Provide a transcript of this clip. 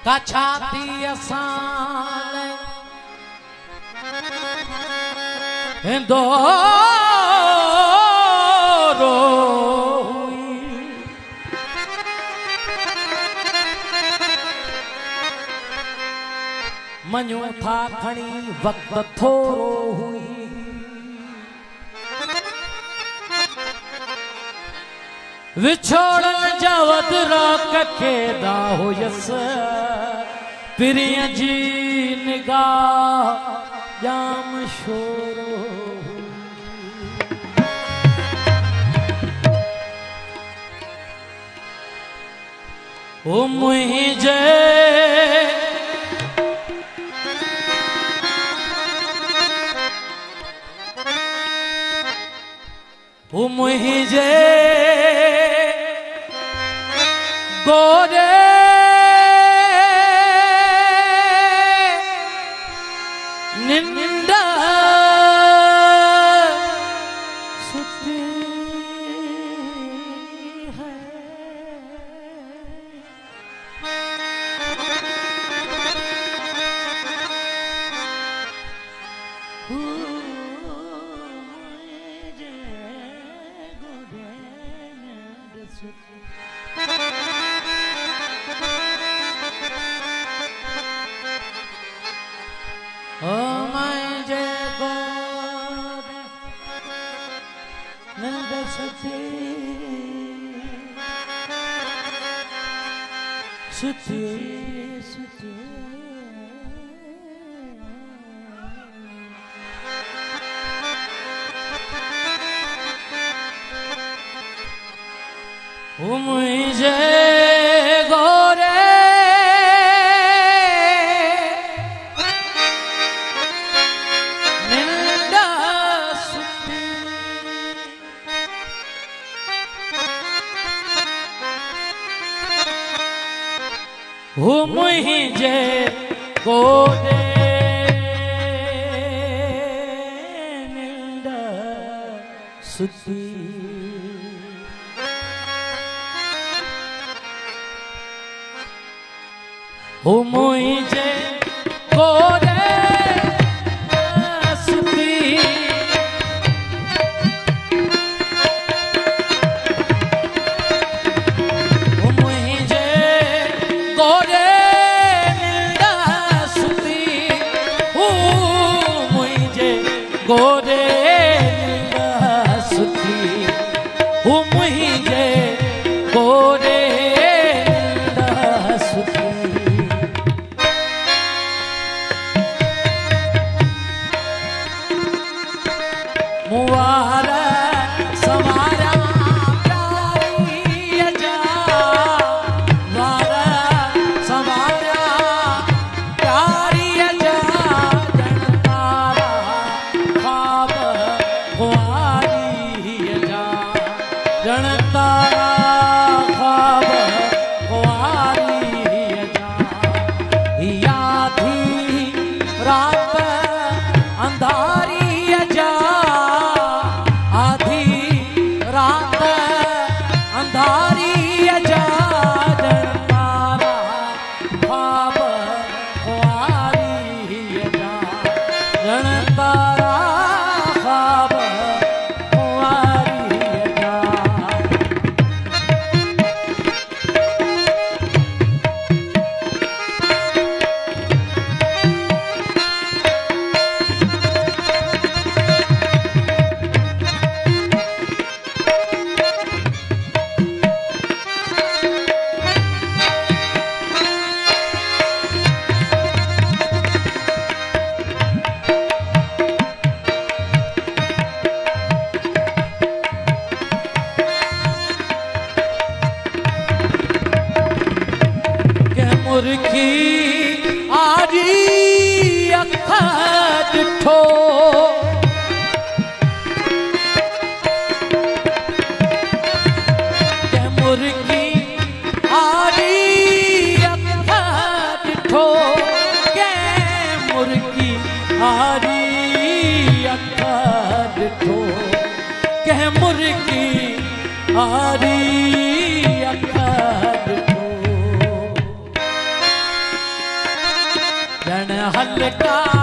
का छाती असाल हिंदो मञो था खणी वक्त थोरो हुई विछोड़न जवद राक के दा हुयस पिरिय जी निगाह जाम शोरो ओ मुझे ओ मुझे गोरे निंदा सुती है मुझे गोरे निंदा सुती मुझे गोरे निंदा सुती मुझे गोरे सुती मुझे गोरे निंदा सुती मुझे गोरे निंदा सुती मुझे गोरे मुवारा सवारा प्यारी जा वारा सवारा प्यारी जा जनतारा ख्वाब ख्वारी जा जनतारा ख्वाब ख्वारी जा यादी रात अंधारी मुर्गी आरी अखा ॾिठो मुर्गी आरी अखा ॾिठो मुर्गी आरी अखा ॾिठो मुर्गी आरी अखा ॾिठो ॼण हलका